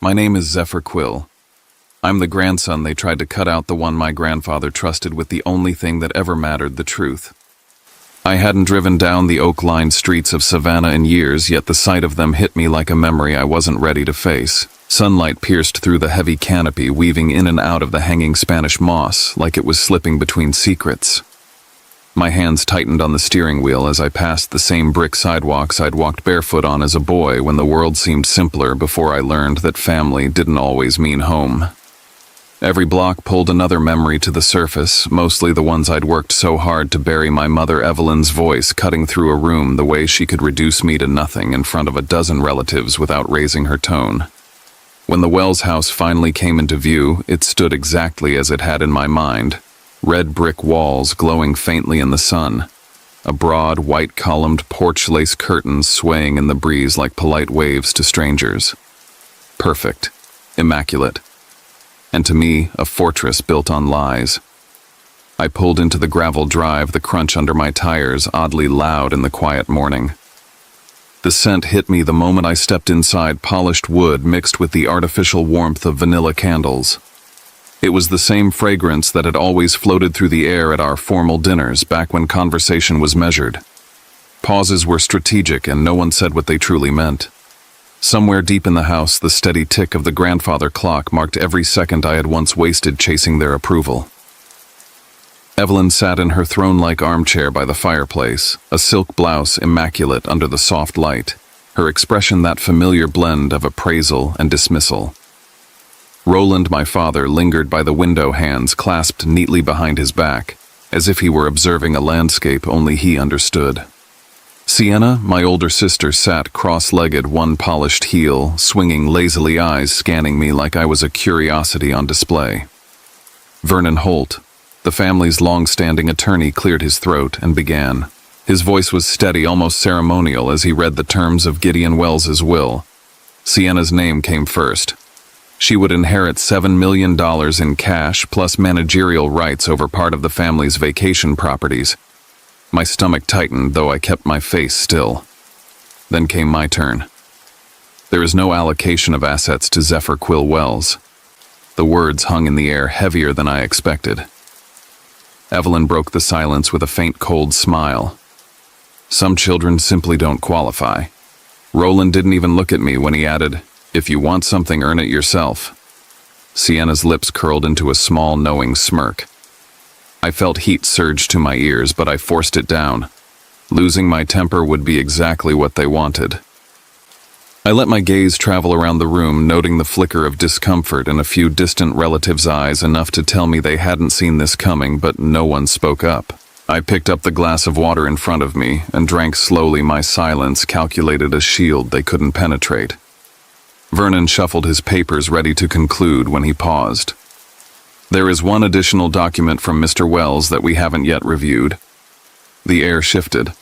My name is Zephyr Quill. I'm the grandson they tried to cut out, the one my grandfather trusted with the only thing that ever mattered, the truth. I hadn't driven down the oak-lined streets of Savannah in years, yet the sight of them hit me like a memory I wasn't ready to face. Sunlight pierced through the heavy canopy, weaving in and out of the hanging Spanish moss like it was slipping between secrets. My hands tightened on the steering wheel as I passed the same brick sidewalks I'd walked barefoot on as a boy when the world seemed simpler, before I learned that family didn't always mean home. Every block pulled another memory to the surface, mostly the ones I'd worked so hard to bury. My mother Evelyn's voice cutting through a room, the way she could reduce me to nothing in front of a dozen relatives without raising her tone. When the Wells house finally came into view, it stood exactly as it had in my mind. Red brick walls glowing faintly in the sun. A broad, white-columned porch-lace curtains swaying in the breeze like polite waves to strangers. Perfect. Immaculate. And to me, a fortress built on lies. I pulled into the gravel drive, the crunch under my tires oddly loud in the quiet morning. The scent hit me the moment I stepped inside, polished wood mixed with the artificial warmth of vanilla candles. It was the same fragrance that had always floated through the air at our formal dinners back when conversation was measured. Pauses were strategic and no one said what they truly meant. Somewhere deep in the house, the steady tick of the grandfather clock marked every second I had once wasted chasing their approval. Evelyn sat in her throne-like armchair by the fireplace, a silk blouse immaculate under the soft light, her expression that familiar blend of appraisal and dismissal. Roland, my father, lingered by the window, hands clasped neatly behind his back, as if he were observing a landscape only he understood. Sienna, my older sister, sat cross-legged, one polished heel, swinging lazily, eyes scanning me like I was a curiosity on display. Vernon Holt, the family's long-standing attorney, cleared his throat and began. His voice was steady, almost ceremonial, as he read the terms of Gideon Wells's will. Sienna's name came first. She would inherit $7 million in cash plus managerial rights over part of the family's vacation properties. My stomach tightened, though I kept my face still. Then came my turn. There is no allocation of assets to Zephyr Quill Wells. The words hung in the air, heavier than I expected. Evelyn broke the silence with a faint, cold smile. Some children simply don't qualify. Roland didn't even look at me when he added, "If you want something, earn it yourself." Sienna's lips curled into a small, knowing smirk. I felt heat surge to my ears, but I forced it down. Losing my temper would be exactly what they wanted. I let my gaze travel around the room, noting the flicker of discomfort in a few distant relatives' eyes, enough to tell me they hadn't seen this coming, but no one spoke up. I picked up the glass of water in front of me and drank slowly, my silence calculated a shield they couldn't penetrate. Vernon shuffled his papers, ready to conclude, when he paused. "There is one additional document from Mr. Wells that we haven't yet reviewed." The air shifted.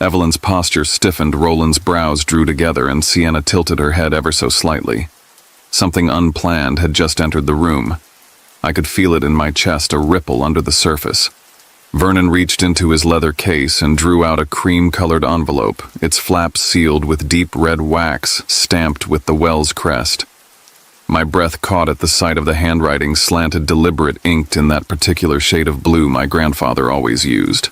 Evelyn's posture stiffened, Roland's brows drew together, and Sienna tilted her head ever so slightly. Something unplanned had just entered the room. I could feel it in my chest, a ripple under the surface. Vernon reached into his leather case and drew out a cream-colored envelope, its flaps sealed with deep red wax stamped with the Wells crest. My breath caught at the sight of the handwriting, slanted, deliberate, inked in that particular shade of blue my grandfather always used.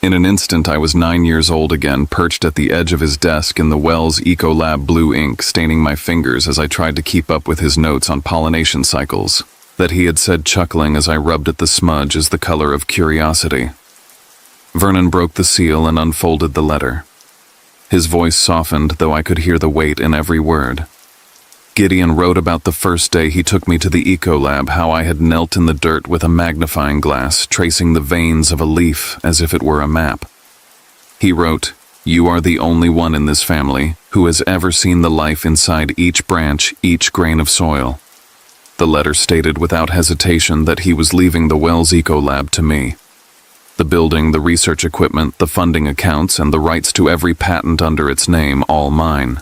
In an instant I was 9 years old again, perched at the edge of his desk in the Wells Ecolab blue ink, staining my fingers as I tried to keep up with his notes on pollination cycles. That he had said, chuckling as I rubbed at the smudge, is the color of curiosity. Vernon broke the seal and unfolded the letter. His voice softened, though I could hear the weight in every word. Gideon wrote about the first day he took me to the Ecolab, how I had knelt in the dirt with a magnifying glass, tracing the veins of a leaf as if it were a map. He wrote, "You are the only one in this family who has ever seen the life inside each branch, each grain of soil." The letter stated without hesitation that he was leaving the Wells Ecolab to me. The building, the research equipment, the funding accounts, and the rights to every patent under its name, all mine.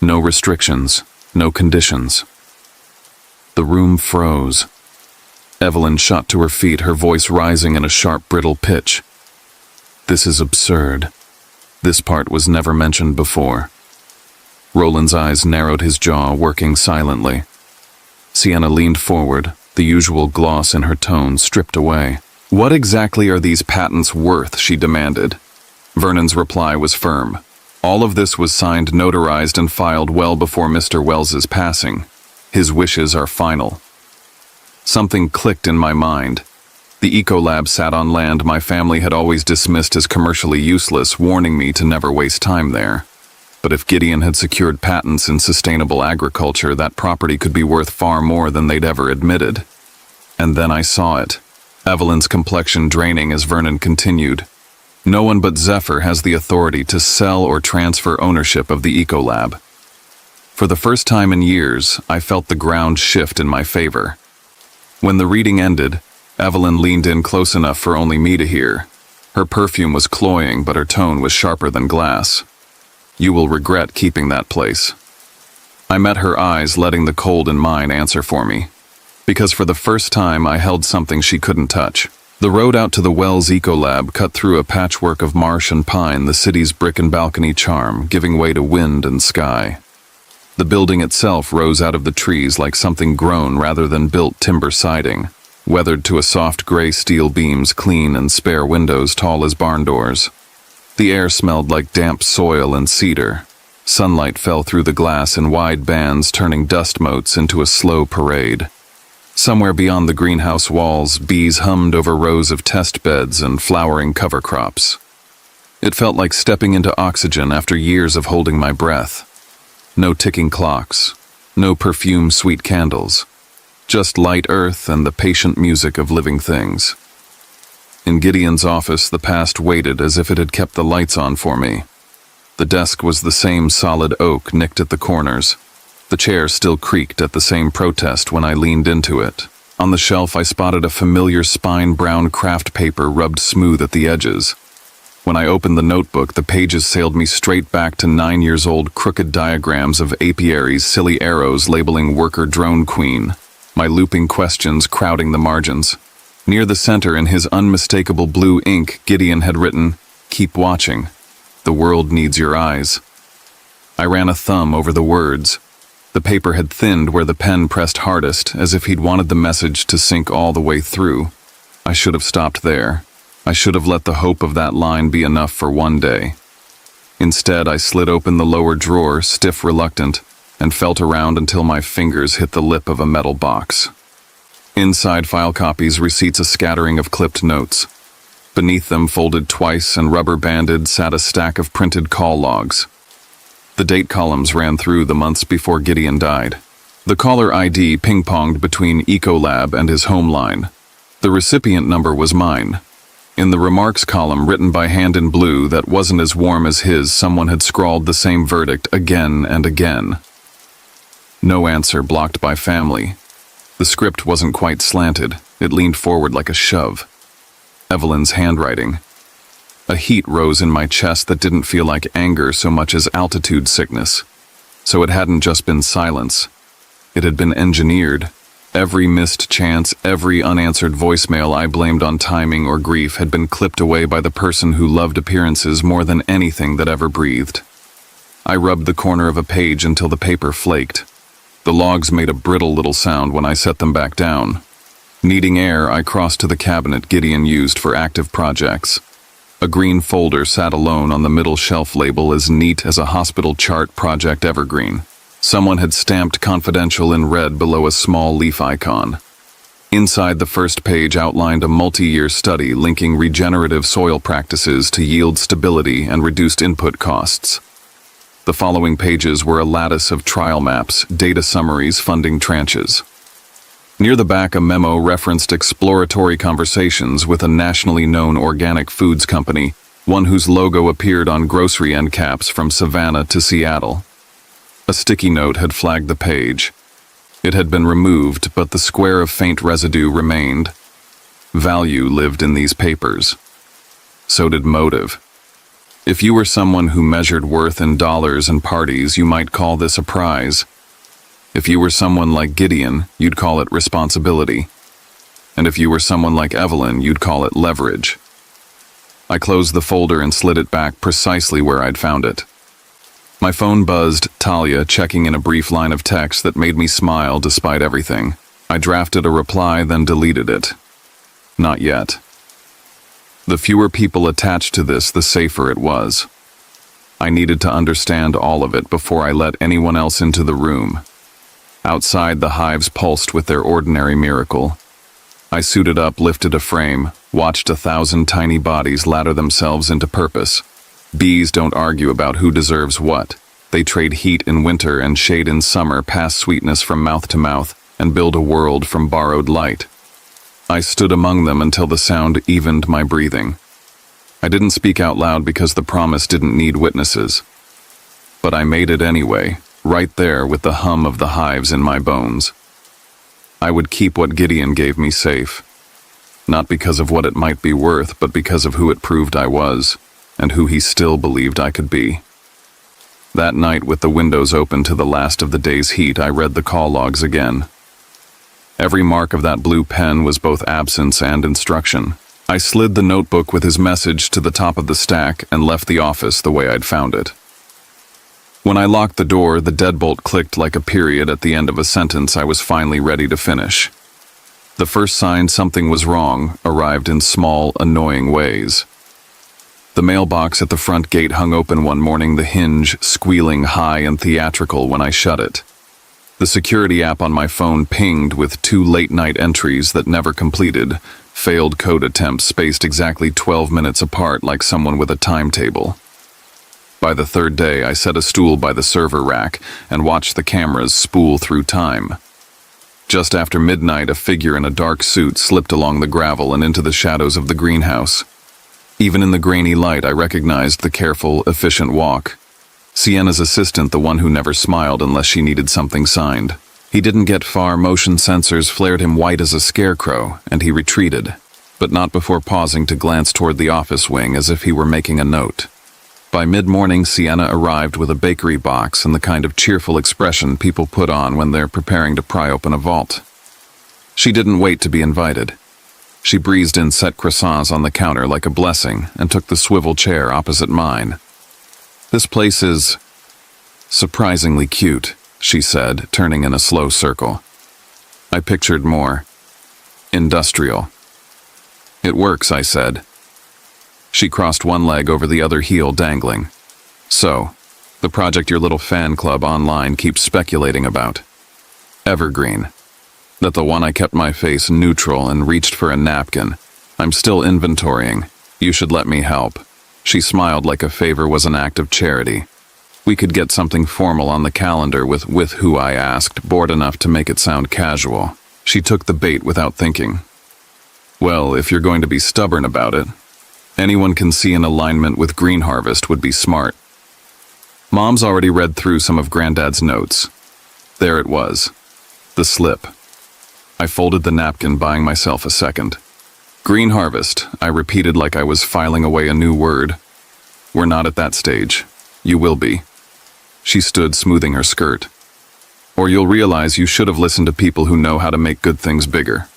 No restrictions, no conditions. The room froze. Evelyn shot to her feet, her voice rising in a sharp, brittle pitch. "This is absurd. This part was never mentioned before." Roland's eyes narrowed, his jaw working silently. Sienna leaned forward, the usual gloss in her tone stripped away. "What exactly are these patents worth?" she demanded. Vernon's reply was firm. All of this was signed, notarized, and filed well before Mr. Wells's passing. His wishes are final. Something clicked in my mind. The Ecolab sat on land my family had always dismissed as commercially useless, warning me to never waste time there. But if Gideon had secured patents in sustainable agriculture, that property could be worth far more than they'd ever admitted. And then I saw it. Evelyn's complexion draining as Vernon continued. "No one but Zephyr has the authority to sell or transfer ownership of the Ecolab." For the first time in years, I felt the ground shift in my favor. When the reading ended, Evelyn leaned in close enough for only me to hear. Her perfume was cloying, but her tone was sharper than glass. "You will regret keeping that place." I met her eyes, letting the cold in mine answer for me. Because for the first time, I held something she couldn't touch. The road out to the Wells Ecolab cut through a patchwork of marsh and pine, the city's brick and balcony charm, giving way to wind and sky. The building itself rose out of the trees like something grown rather than built, timber siding, weathered to a soft gray steel beams, clean and spare windows tall as barn doors. The air smelled like damp soil and cedar. Sunlight fell through the glass in wide bands, turning dust motes into a slow parade. Somewhere beyond the greenhouse walls, bees hummed over rows of test beds and flowering cover crops. It felt like stepping into oxygen after years of holding my breath. No ticking clocks, no perfume-sweet candles, just light earth and the patient music of living things. In Gideon's office, the past waited as if it had kept the lights on for me. The desk was the same solid oak nicked at the corners. The chair still creaked at the same protest when I leaned into it. On the shelf, I spotted a familiar spine-brown craft paper rubbed smooth at the edges. When I opened the notebook, the pages sailed me straight back to 9 years old crooked diagrams of apiaries, silly arrows labeling worker drone queen, my looping questions crowding the margins. Near the center, in his unmistakable blue ink, Gideon had written, "Keep watching. The world needs your eyes." I ran a thumb over the words. The paper had thinned where the pen pressed hardest, as if he'd wanted the message to sink all the way through. I should have stopped there. I should have let the hope of that line be enough for one day. Instead, I slid open the lower drawer, stiff, reluctant, and felt around until my fingers hit the lip of a metal box. Inside, file copies, receipts, a scattering of clipped notes. Beneath them, folded twice and rubber-banded, sat a stack of printed call logs. The date columns ran through the months before Gideon died. The caller ID ping-ponged between Ecolab and his home line. The recipient number was mine. In the remarks column, written by hand in blue that wasn't as warm as his, someone had scrawled the same verdict again and again. No answer, blocked by family. The script wasn't quite slanted. It leaned forward like a shove. Evelyn's handwriting. A heat rose in my chest that didn't feel like anger so much as altitude sickness. So it hadn't just been silence. It had been engineered. Every missed chance, every unanswered voicemail I blamed on timing or grief had been clipped away by the person who loved appearances more than anything that ever breathed. I rubbed the corner of a page until the paper flaked. The logs made a brittle little sound when I set them back down. Needing air, I crossed to the cabinet Gideon used for active projects. A green folder sat alone on the middle shelf, label as neat as a hospital chart, Project Evergreen. Someone had stamped confidential in red below a small leaf icon. Inside, the first page outlined a multi-year study linking regenerative soil practices to yield stability and reduced input costs. The following pages were a lattice of trial maps, data summaries, funding tranches. Near the back, a memo referenced exploratory conversations with a nationally known organic foods company, one whose logo appeared on grocery end caps from Savannah to Seattle. A sticky note had flagged the page. It had been removed, but the square of faint residue remained. Value lived in these papers. So did motive. If you were someone who measured worth in dollars and parties, you might call this a prize. If you were someone like Gideon, you'd call it responsibility. And if you were someone like Evelyn, you'd call it leverage. I closed the folder and slid it back precisely where I'd found it. My phone buzzed, Talia checking in a brief line of text that made me smile despite everything. I drafted a reply, then deleted it. Not yet. The fewer people attached to this, the safer it was. I needed to understand all of it before I let anyone else into the room. Outside, the hives pulsed with their ordinary miracle. I suited up, lifted a frame, watched 1,000 tiny bodies ladder themselves into purpose. Bees don't argue about who deserves what. They trade heat in winter and shade in summer, pass sweetness from mouth to mouth, and build a world from borrowed light. I stood among them until the sound evened my breathing. I didn't speak out loud because the promise didn't need witnesses. But I made it anyway, right there with the hum of the hives in my bones. I would keep what Gideon gave me safe. Not because of what it might be worth, but because of who it proved I was, and who he still believed I could be. That night, with the windows open to the last of the day's heat, I read the call logs again. Every mark of that blue pen was both absence and instruction. I slid the notebook with his message to the top of the stack and left the office the way I'd found it. When I locked the door, the deadbolt clicked like a period at the end of a sentence I was finally ready to finish. The first sign something was wrong arrived in small, annoying ways. The mailbox at the front gate hung open one morning, the hinge squealing high and theatrical when I shut it. The security app on my phone pinged with 2 late-night entries that never completed, failed code attempts spaced exactly 12 minutes apart like someone with a timetable. By the 3rd day, I set a stool by the server rack and watched the cameras spool through time. Just after midnight, a figure in a dark suit slipped along the gravel and into the shadows of the greenhouse. Even in the grainy light, I recognized the careful, efficient walk. Sienna's assistant, the one who never smiled unless she needed something signed. He didn't get far, motion sensors flared him white as a scarecrow, and he retreated, but not before pausing to glance toward the office wing as if he were making a note. By mid-morning, Sienna arrived with a bakery box and the kind of cheerful expression people put on when they're preparing to pry open a vault. She didn't wait to be invited. She breezed in, set croissants on the counter like a blessing, and took the swivel chair opposite mine. "This place is surprisingly cute," she said, turning in a slow circle. I pictured more industrial. "It works," I said. She crossed one leg over the other heel, dangling. "So, the project your little fan club online keeps speculating about. Evergreen. That the one I kept my face neutral and reached for a napkin. I'm still inventorying. You should let me help." She smiled like a favor was an act of charity. We could get something formal on the calendar with who I asked, bored enough to make it sound casual. She took the bait without thinking. "Well, if you're going to be stubborn about it, anyone can see an alignment with Green Harvest would be smart." Mom's already read through some of Granddad's notes. There it was. The slip. I folded the napkin, buying myself a second. "Green Harvest," I repeated like I was filing away a new word. "We're not at that stage. You will be." She stood, smoothing her skirt. "Or you'll realize you should have listened to people who know how to make good things bigger."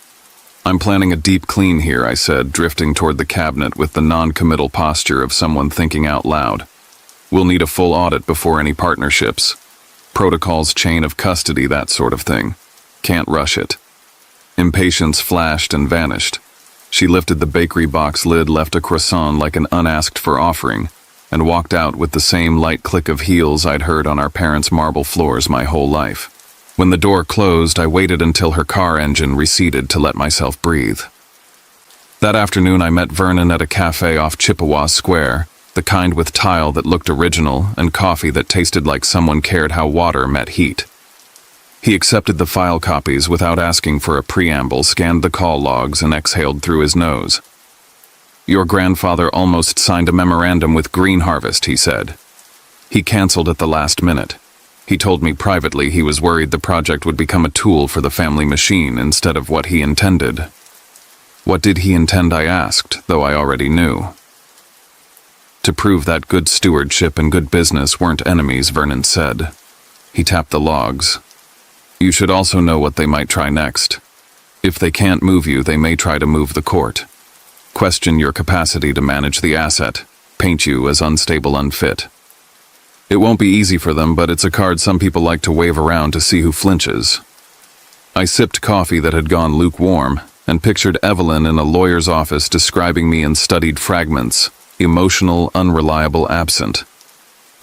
"I'm planning a deep clean here," I said, drifting toward the cabinet with the non-committal posture of someone thinking out loud. "We'll need a full audit before any partnerships. Protocols, chain of custody, that sort of thing. Can't rush it." Impatience flashed and vanished. She lifted the bakery box lid, left a croissant like an unasked-for offering, and walked out with the same light click of heels I'd heard on our parents' marble floors my whole life. When the door closed, I waited until her car engine receded to let myself breathe. That afternoon, I met Vernon at a cafe off Chippewa Square, the kind with tile that looked original and coffee that tasted like someone cared how water met heat. He accepted the file copies without asking for a preamble, scanned the call logs, and exhaled through his nose. "Your grandfather almost signed a memorandum with Green Harvest," he said. "He canceled at the last minute. He told me privately he was worried the project would become a tool for the family machine instead of what he intended." "What did he intend?" I asked, though I already knew. "To prove that good stewardship and good business weren't enemies," Vernon said. He tapped the logs. "You should also know what they might try next. If they can't move you, they may try to move the court. Question your capacity to manage the asset, paint you as unstable, unfit." It won't be easy for them, but it's a card some people like to wave around to see who flinches. I sipped coffee that had gone lukewarm and pictured Evelyn in a lawyer's office describing me in studied fragments, emotional, unreliable, absent.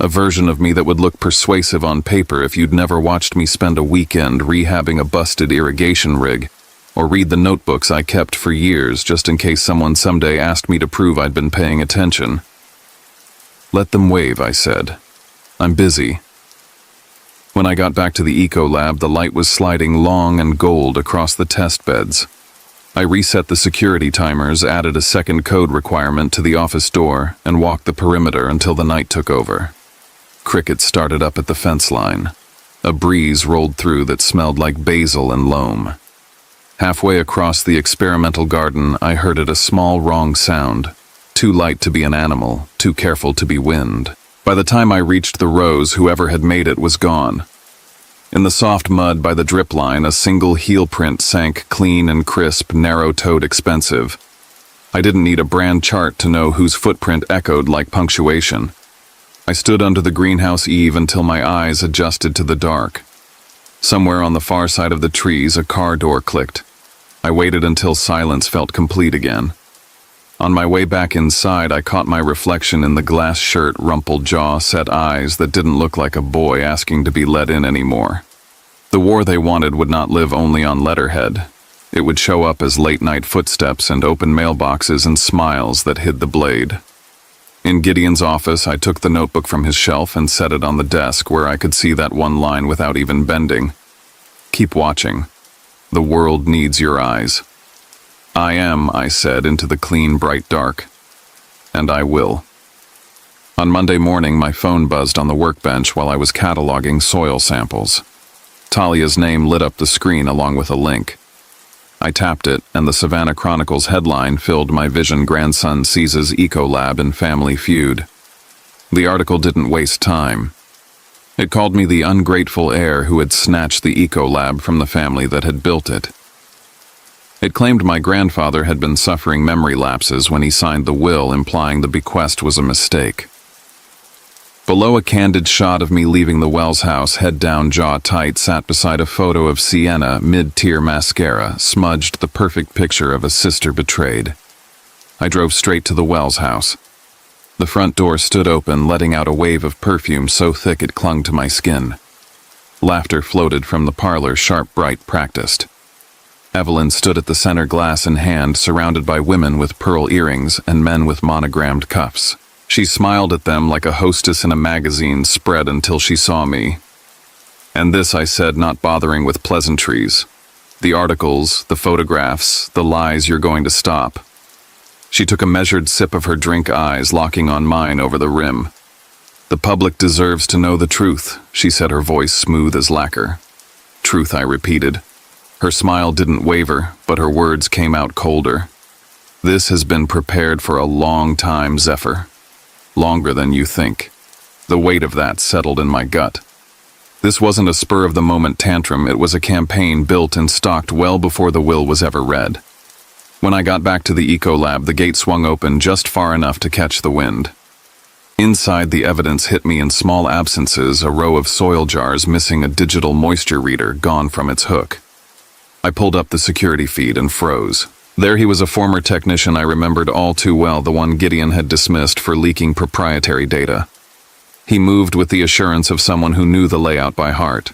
A version of me that would look persuasive on paper if you'd never watched me spend a weekend rehabbing a busted irrigation rig, or read the notebooks I kept for years just in case someone someday asked me to prove I'd been paying attention. Let them wave, I said. I'm busy. When I got back to the eco lab, the light was sliding long and gold across the test beds. I reset the security timers, added a second code requirement to the office door, and walked the perimeter until the night took over. Crickets started up at the fence line. A breeze rolled through that smelled like basil and loam. Halfway across the experimental garden, I heard a small wrong sound. Too light to be an animal, too careful to be wind. By the time I reached the rows, whoever had made it was gone. In the soft mud by the drip line, a single heel print sank clean and crisp, narrow-toed, expensive. I didn't need a brand chart to know whose footprint echoed like punctuation. I stood under the greenhouse eave until my eyes adjusted to the dark. Somewhere on the far side of the trees, a car door clicked. I waited until silence felt complete again. On my way back inside, I caught my reflection in the glass shirt, rumpled jaw, set eyes that didn't look like a boy asking to be let in anymore. The war they wanted would not live only on letterhead. It would show up as late-night footsteps and open mailboxes and smiles that hid the blade. In Gideon's office, I took the notebook from his shelf and set it on the desk where I could see that one line without even bending. Keep watching. The world needs your eyes. I am, I said into the clean, bright dark. And I will. On Monday morning, my phone buzzed on the workbench while I was cataloging soil samples. Talia's name lit up the screen along with a link. I tapped it, and the Savannah Chronicle's headline filled my vision: Grandson Seizes Eco Lab in Family Feud. The article didn't waste time. It called me the ungrateful heir who had snatched the Eco Lab from the family that had built it. It claimed my grandfather had been suffering memory lapses when he signed the will, implying the bequest was a mistake. Below, a candid shot of me leaving the Wells house, head down, jaw tight, sat beside a photo of Sienna, mid-tier mascara, smudged the perfect picture of a sister betrayed. I drove straight to the Wells house. The front door stood open, letting out a wave of perfume so thick it clung to my skin. Laughter floated from the parlor, sharp, bright, practiced. Evelyn stood at the center, glass in hand, surrounded by women with pearl earrings and men with monogrammed cuffs. She smiled at them like a hostess in a magazine spread until she saw me. And this, I said, not bothering with pleasantries. The articles, the photographs, the lies you're going to stop. She took a measured sip of her drink, eyes locking on mine over the rim. The public deserves to know the truth, she said, her voice smooth as lacquer. Truth, I repeated. Her smile didn't waver, but her words came out colder. This has been prepared for a long time, Zephyr. Longer than you think. The weight of that settled in my gut. This wasn't a spur-of-the-moment tantrum, it was a campaign built and stocked well before the will was ever read. When I got back to the Eco Lab, the gate swung open just far enough to catch the wind. Inside, the evidence hit me in small absences, a row of soil jars missing a digital moisture reader gone from its hook. I pulled up the security feed and froze. There he was, a former technician I remembered all too well, the one Gideon had dismissed for leaking proprietary data. He moved with the assurance of someone who knew the layout by heart.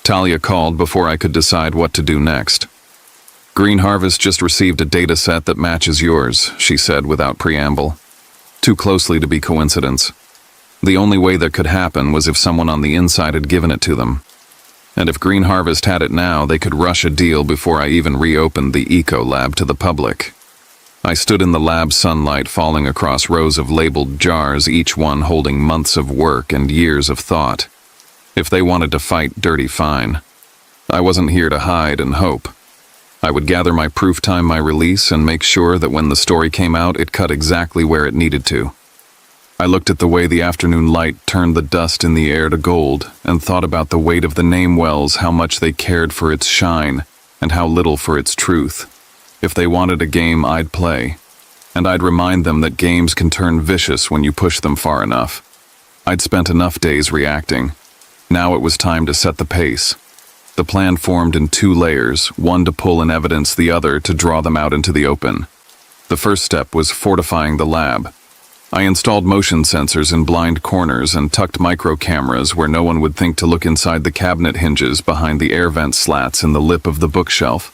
Talia called before I could decide what to do next. Green Harvest just received a data set that matches yours, she said without preamble. Too closely to be coincidence. The only way that could happen was if someone on the inside had given it to them. And if Green Harvest had it now, they could rush a deal before I even reopened the Eco Lab to the public. I stood in the lab sunlight falling across rows of labeled jars, each one holding months of work and years of thought. If they wanted to fight dirty, fine. I wasn't here to hide and hope. I would gather my proof, time my release, and make sure that when the story came out, it cut exactly where it needed to. I looked at the way the afternoon light turned the dust in the air to gold, and thought about the weight of the name Wells, how much they cared for its shine, and how little for its truth. If they wanted a game, I'd play. And I'd remind them that games can turn vicious when you push them far enough. I'd spent enough days reacting. Now it was time to set the pace. The plan formed in 2 layers, one to pull in evidence, the other to draw them out into the open. The first step was fortifying the lab. I installed motion sensors in blind corners and tucked micro cameras where no one would think to look inside the cabinet hinges behind the air vent slats in the lip of the bookshelf.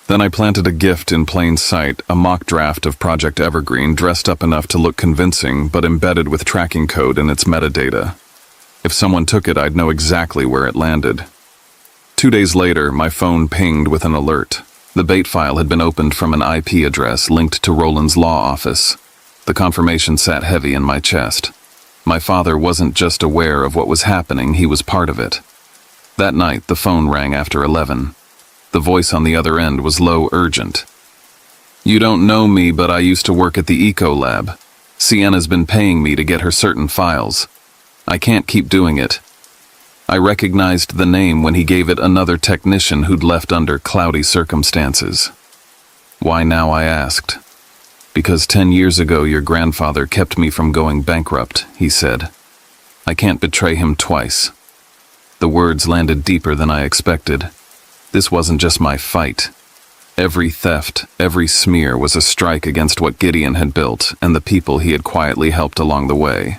Then I planted a gift in plain sight, a mock draft of Project Evergreen dressed up enough to look convincing but embedded with tracking code in its metadata. If someone took it, I'd know exactly where it landed. 2 days later, my phone pinged with an alert. The bait file had been opened from an IP address linked to Roland's law office. The confirmation sat heavy in my chest. My father wasn't just aware of what was happening, he was part of it. That night, the phone rang after 11. The voice on the other end was low, urgent. "You don't know me, but I used to work at the Eco Lab. Sienna's been paying me to get her certain files. I can't keep doing it." I recognized the name when he gave it another technician who'd left under cloudy circumstances. "Why now?" I asked. "Because 10 years ago your grandfather kept me from going bankrupt," he said. "I can't betray him twice." The words landed deeper than I expected. This wasn't just my fight. Every theft, every smear was a strike against what Gideon had built and the people he had quietly helped along the way.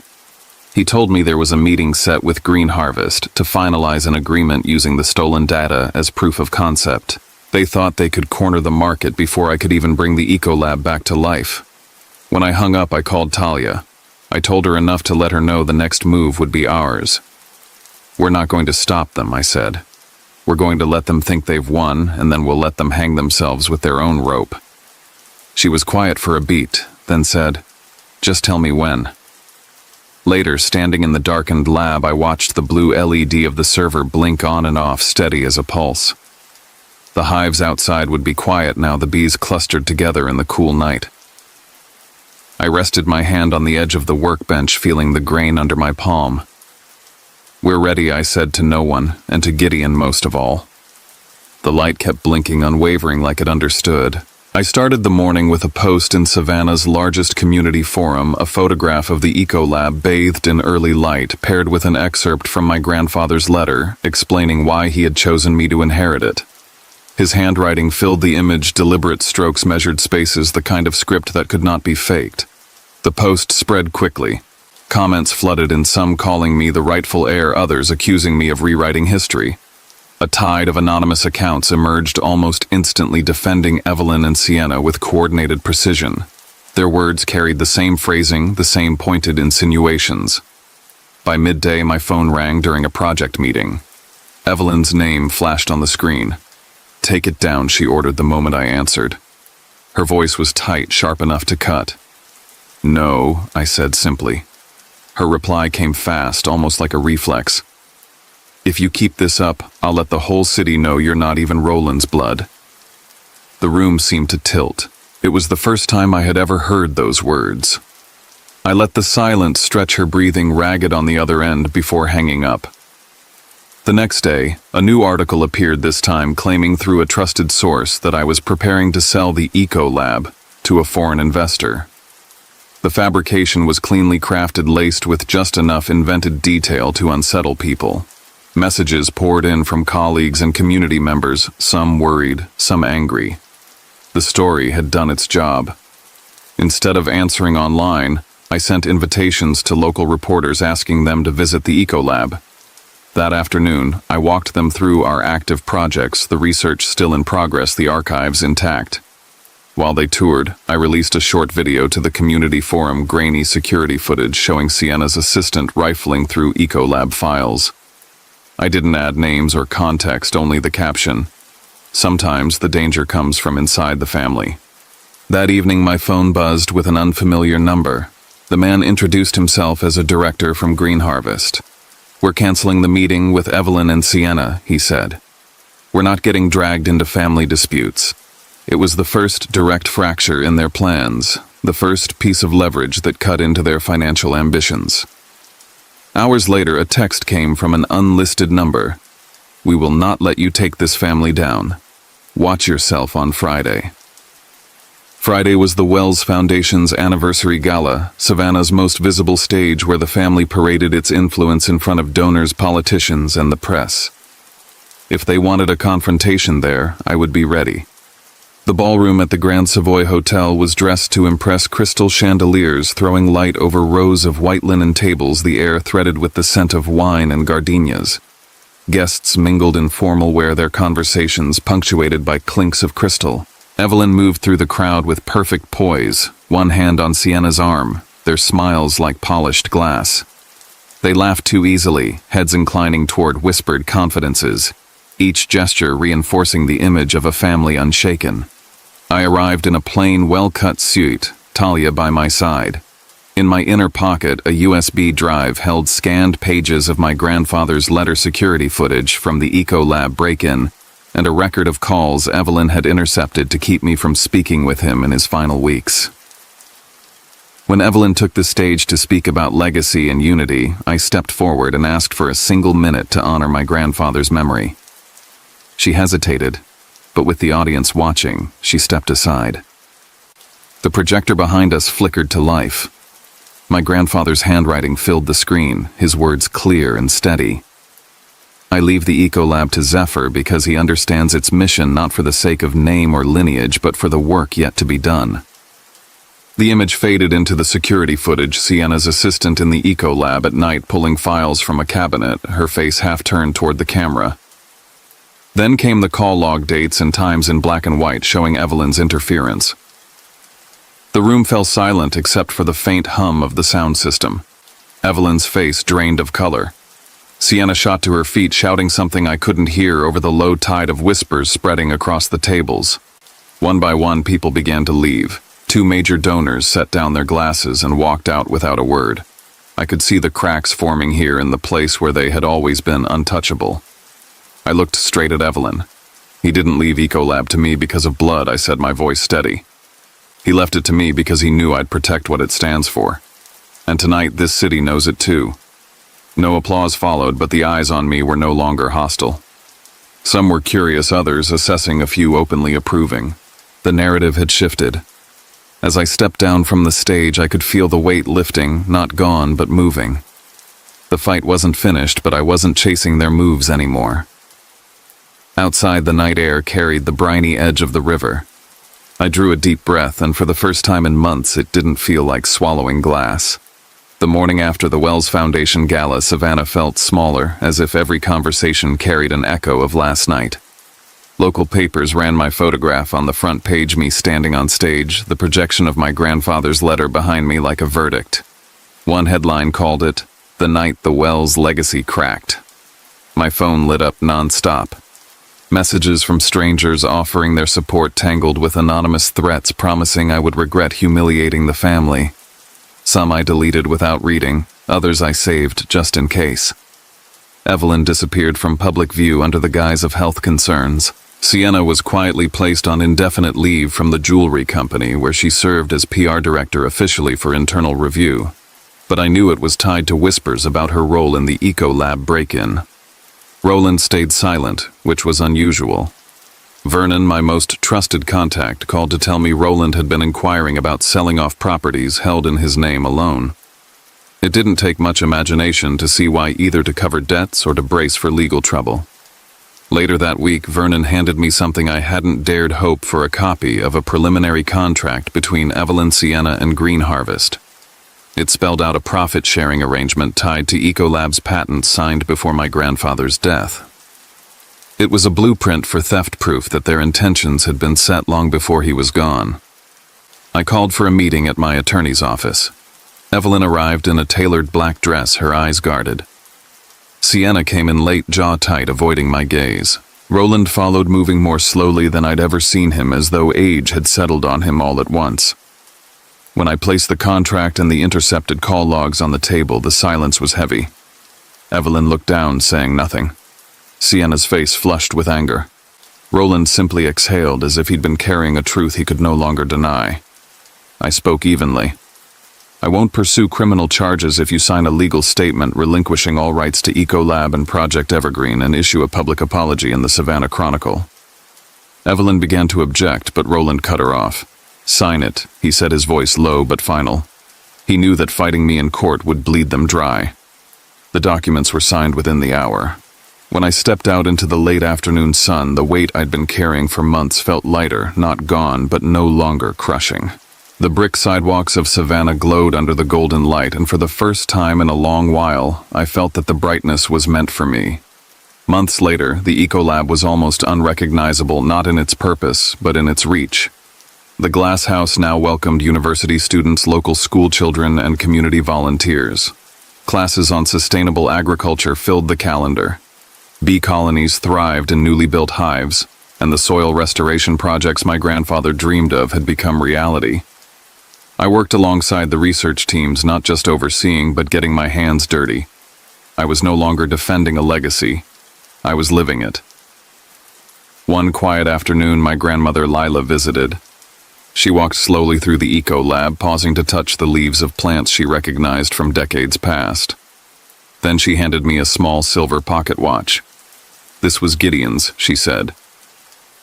He told me there was a meeting set with Green Harvest to finalize an agreement using the stolen data as proof of concept. They thought they could corner the market before I could even bring the Ecolab back to life. When I hung up, I called Talia. I told her enough to let her know the next move would be ours. "We're not going to stop them," I said. "We're going to let them think they've won, and then we'll let them hang themselves with their own rope." She was quiet for a beat, then said, "Just tell me when." Later, standing in the darkened lab, I watched the blue LED of the server blink on and off, steady as a pulse. The hives outside would be quiet now, the bees clustered together in the cool night. I rested my hand on the edge of the workbench, feeling the grain under my palm. "We're ready," I said to no one, and to Gideon most of all. The light kept blinking, unwavering, like it understood. I started the morning with a post in Savannah's largest community forum, a photograph of the Ecolab bathed in early light, paired with an excerpt from my grandfather's letter, explaining why he had chosen me to inherit it. His handwriting filled the image, deliberate strokes, measured spaces, the kind of script that could not be faked. The post spread quickly. Comments flooded, in some calling me the rightful heir, others accusing me of rewriting history. A tide of anonymous accounts emerged almost instantly, defending Evelyn and Sienna with coordinated precision. Their words carried the same phrasing, the same pointed insinuations. By midday, my phone rang during a project meeting. Evelyn's name flashed on the screen. "Take it down," she ordered the moment I answered. Her voice was tight, sharp enough to cut. "No," I said simply. Her reply came fast, almost like a reflex. "If you keep this up, I'll let the whole city know you're not even Roland's blood." The room seemed to tilt. It was the first time I had ever heard those words. I let the silence stretch, her breathing ragged on the other end, before hanging up. The next day, a new article appeared, this time claiming through a trusted source that I was preparing to sell the Ecolab to a foreign investor. The fabrication was cleanly crafted, laced with just enough invented detail to unsettle people. Messages poured in from colleagues and community members, some worried, some angry. The story had done its job. Instead of answering online, I sent invitations to local reporters asking them to visit the Ecolab. That afternoon, I walked them through our active projects, the research still in progress, the archives intact. While they toured, I released a short video to the community forum, grainy security footage showing Sienna's assistant rifling through Ecolab files. I didn't add names or context, only the caption. "Sometimes the danger comes from inside the family." That evening, my phone buzzed with an unfamiliar number. The man introduced himself as a director from Green Harvest. "We're canceling the meeting with Evelyn and Sienna," he said. "We're not getting dragged into family disputes." It was the first direct fracture in their plans, the first piece of leverage that cut into their financial ambitions. Hours later, a text came from an unlisted number. "We will not let you take this family down. Watch yourself on Friday." Friday was the Wells Foundation's anniversary gala, Savannah's most visible stage where the family paraded its influence in front of donors, politicians, and the press. If they wanted a confrontation there, I would be ready. The ballroom at the Grand Savoy Hotel was dressed to impress crystal chandeliers throwing light over rows of white linen tables, the air threaded with the scent of wine and gardenias. Guests mingled in formal wear, their conversations punctuated by clinks of crystal. Evelyn moved through the crowd with perfect poise, one hand on Sienna's arm, their smiles like polished glass. They laughed too easily, heads inclining toward whispered confidences, each gesture reinforcing the image of a family unshaken. I arrived in a plain, well-cut suit, Talia by my side. In my inner pocket, a USB drive held scanned pages of my grandfather's letter security footage from the Ecolab break-in, and a record of calls Evelyn had intercepted to keep me from speaking with him in his final weeks. When Evelyn took the stage to speak about legacy and unity, I stepped forward and asked for a single minute to honor my grandfather's memory. She hesitated, but with the audience watching, she stepped aside. The projector behind us flickered to life. My grandfather's handwriting filled the screen, his words clear and steady. I leave the Ecolab to Zephyr because he understands its mission not for the sake of name or lineage, but for the work yet to be done. The image faded into the security footage, Sienna's assistant in the Ecolab at night pulling files from a cabinet, her face half turned toward the camera. Then came the call log, dates and times in black and white showing Evelyn's interference. The room fell silent except for the faint hum of the sound system. Evelyn's face drained of color. Sienna shot to her feet, shouting something I couldn't hear over the low tide of whispers spreading across the tables. One by one, people began to leave. 2 major donors set down their glasses and walked out without a word. I could see the cracks forming here in the place where they had always been untouchable. I looked straight at Evelyn. He didn't leave Ecolab to me because of blood, I said, my voice steady. He left it to me because he knew I'd protect what it stands for. And tonight, this city knows it too. No applause followed, but the eyes on me were no longer hostile. Some were curious, others assessing, a few openly approving. The narrative had shifted. As I stepped down from the stage, I could feel the weight lifting, not gone, but moving. The fight wasn't finished, but I wasn't chasing their moves anymore. Outside, the night air carried the briny edge of the river. I drew a deep breath, and for the first time in months, it didn't feel like swallowing glass. The morning after the Wells Foundation Gala, Savannah felt smaller, as if every conversation carried an echo of last night. Local papers ran my photograph on the front page, me standing on stage, the projection of my grandfather's letter behind me like a verdict. One headline called it, "The Night the Wells Legacy Cracked." My phone lit up non-stop. Messages from strangers offering their support tangled with anonymous threats promising I would regret humiliating the family. Some I deleted without reading, others I saved just in case. Evelyn disappeared from public view under the guise of health concerns. Sienna was quietly placed on indefinite leave from the jewelry company where she served as PR director officially for internal review. But I knew it was tied to whispers about her role in the Ecolab break-in. Roland stayed silent, which was unusual. Vernon, my most trusted contact, called to tell me Roland had been inquiring about selling off properties held in his name alone. It didn't take much imagination to see why, either to cover debts or to brace for legal trouble. Later that week, Vernon handed me something I hadn't dared hope for, a copy of a preliminary contract between Evelyn, Sienna, and Green Harvest. It spelled out a profit-sharing arrangement tied to Ecolab's patents signed before my grandfather's death. It was a blueprint for theft, proof that their intentions had been set long before he was gone. I called for a meeting at my attorney's office. Evelyn arrived in a tailored black dress, her eyes guarded. Sienna came in late, jaw tight, avoiding my gaze. Roland followed, moving more slowly than I'd ever seen him, as though age had settled on him all at once. When I placed the contract and the intercepted call logs on the table, the silence was heavy. Evelyn looked down, saying nothing. Sienna's face flushed with anger. Roland simply exhaled, as if he'd been carrying a truth he could no longer deny. I spoke evenly. I won't pursue criminal charges if you sign a legal statement relinquishing all rights to Ecolab and Project Evergreen and issue a public apology in the Savannah Chronicle. Evelyn began to object, but Roland cut her off. "Sign it," he said, his voice low but final. He knew that fighting me in court would bleed them dry. The documents were signed within the hour. When I stepped out into the late afternoon sun, the weight I'd been carrying for months felt lighter, not gone, but no longer crushing. The brick sidewalks of Savannah glowed under the golden light, and for the first time in a long while, I felt that the brightness was meant for me. Months later, the Ecolab was almost unrecognizable, not in its purpose, but in its reach. The glass house now welcomed university students, local school children, and community volunteers. Classes on sustainable agriculture filled the calendar. Bee colonies thrived in newly built hives, and the soil restoration projects my grandfather dreamed of had become reality. I worked alongside the research teams, not just overseeing, but getting my hands dirty. I was no longer defending a legacy. I was living it. One quiet afternoon, my grandmother Lila visited. She walked slowly through the Ecolab, pausing to touch the leaves of plants she recognized from decades past. Then she handed me a small silver pocket watch. "This was Gideon's," she said.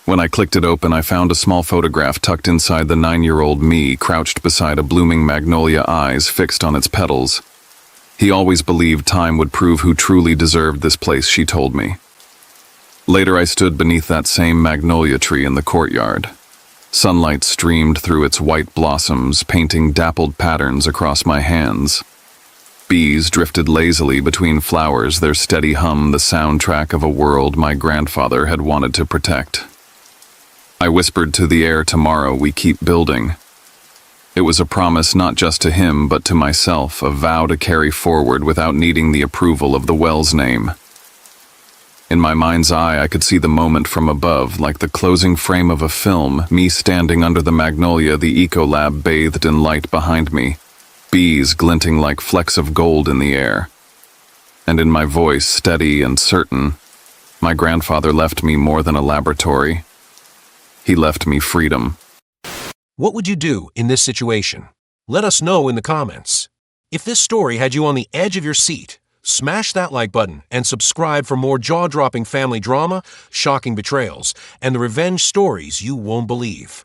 When I clicked it open, I found a small photograph tucked inside the 9-year-old me, crouched beside a blooming magnolia, eyes fixed on its petals. He always believed time would prove who truly deserved this place, she told me. Later, I stood beneath that same magnolia tree in the courtyard. Sunlight streamed through its white blossoms, painting dappled patterns across my hands. Bees drifted lazily between flowers, their steady hum the soundtrack of a world my grandfather had wanted to protect. I whispered to the air, "Tomorrow we keep building." It was a promise not just to him, but to myself, a vow to carry forward without needing the approval of the well's name. In my mind's eye, I could see the moment from above, like the closing frame of a film, me standing under the magnolia, the Ecolab bathed in light behind me, bees glinting like flecks of gold in the air. And in my voice, steady and certain, my grandfather left me more than a laboratory. He left me freedom. What would you do in this situation? Let us know in the comments. If this story had you on the edge of your seat, smash that like button and subscribe for more jaw-dropping family drama, shocking betrayals, and the revenge stories you won't believe.